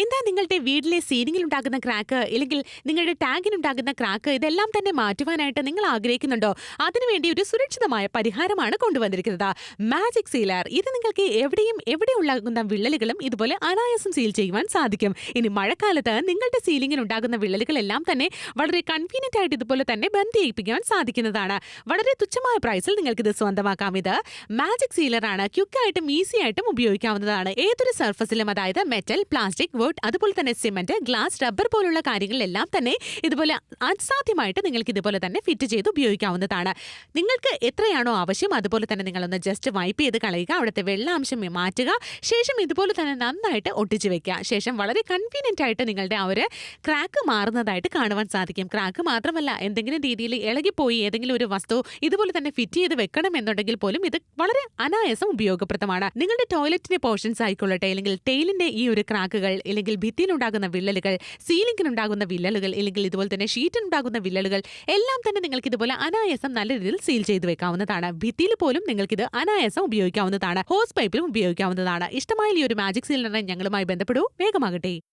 എന്താ നിങ്ങളുടെ വീട്ടിലെ സീലിംഗിൽ ഉണ്ടാകുന്ന ക്രാക്ക് അല്ലെങ്കിൽ നിങ്ങളുടെ ടാങ്കിനുണ്ടാകുന്ന ക്രാക്ക് ഇതെല്ലാം തന്നെ മാറ്റുവാനായിട്ട് നിങ്ങൾ ആഗ്രഹിക്കുന്നുണ്ടോ? അതിനുവേണ്ടി ഒരു സുരക്ഷിതമായ പരിഹാരമാണ് കൊണ്ടുവന്നിരിക്കുന്നത്. Magic sealer. ഇത് നിങ്ങൾക്ക് എവിടെയും എവിടെ ഉണ്ടാകുന്ന വിള്ളലുകളും ഇതുപോലെ അനായാസം സീൽ ചെയ്യുവാൻ സാധിക്കും. ഇനി മഴക്കാലത്ത് നിങ്ങളുടെ സീലിംഗിൽ ഉണ്ടാകുന്ന വിള്ളലുകളെല്ലാം തന്നെ വളരെ കൺവീനിയന്റ് ആയിട്ട് ഇതുപോലെ തന്നെ ബന്ധിപ്പിക്കാൻ സാധിക്കുന്നതാണ്. വളരെ തുച്ഛമായ പ്രൈസിൽ നിങ്ങൾക്ക് ഇത് സ്വന്തമാക്കാം. ഇത് മാജിക് സീലർ ആണ്. ക്വിക്കായിട്ടും ഈസി ആയിട്ടും ഉപയോഗിക്കാവുന്നതാണ്. ഏതൊരു സർഫസിലും, അതായത് മെറ്റൽ, പ്ലാസ്റ്റിക്, വുഡ്, അതുപോലെ തന്നെ സിമന്റ്, ഗ്ലാസ്, റബ്ബർ പോലുള്ള കാര്യങ്ങളിലെല്ലാം തന്നെ ഇതുപോലെ അസാധ്യമായിട്ട് നിങ്ങൾക്ക് ഇതുപോലെ തന്നെ ഫിറ്റ് ചെയ്ത് ഉപയോഗിക്കാവുന്നതാണ്. നിങ്ങൾക്ക് എത്രയാണോ ആവശ്യം അതുപോലെ തന്നെ നിങ്ങളൊന്ന് ജസ്റ്റ് വൈപ്പ് ചെയ്ത് കളയുക, അവിടുത്തെ വെള്ളാംശം മാറ്റുക, ശേഷം ഇതുപോലെ തന്നെ നന്നായിട്ട് ഒട്ടിച്ചു വെക്കുക. ശേഷം വളരെ കൺവീനിയന്റ് ആയിട്ട് നിങ്ങളുടെ ആ ഒരു ക്രാക്ക് മാറുന്നതായിട്ട് കാണുവാൻ സാധിക്കും. ക്രാക്ക് മാത്രമല്ല, എന്തെങ്കിലും രീതിയിൽ ഇളകിപ്പോയി ഏതെങ്കിലും ഒരു വസ്തു ഇതുപോലെ തന്നെ ഫിറ്റ് ചെയ്ത് വെക്കണം എന്നുണ്ടെങ്കിൽ പോലും ഇത് വളരെ അനായാസം ഉപയോഗപ്രദമാണ്. നിങ്ങളുടെ ടോയ്ലറ്റിന്റെ പോർഷൻസ് ആയിക്കൊള്ളട്ടെ, അല്ലെങ്കിൽ ടെയിലിന്റെ ഈ ഒരു ക്രാക്കുകൾ, അല്ലെങ്കിൽ ഭിത്തിയിലുണ്ടാകുന്ന വിള്ളലുകൾ, സീലിംഗിനുണ്ടാകുന്ന വിള്ളലുകൾ, അല്ലെങ്കിൽ ഇതുപോലെ തന്നെ ഷീറ്റിനുണ്ടാകുന്ന വിള്ളലുകൾ എല്ലാം തന്നെ നിങ്ങൾക്ക് ഇതുപോലെ അനായാസം നല്ല രീതിയിൽ സീൽ ചെയ്ത് വെക്കാവുന്നതാണ്. ഭിത്തിയിൽ പോലും നിങ്ങൾക്കിത് അനായാസം ഉപയോഗിക്കാവുന്നതാണ്. ഹോസ് പൈപ്പിലും ഉപയോഗിക്കാവുന്നതാണ്. ഇഷ്ടമായ ഈ ഒരു മാജിക് സീലറിനെ ഞങ്ങളുമായി ബന്ധപ്പെടൂ. വേഗമാകട്ടെ.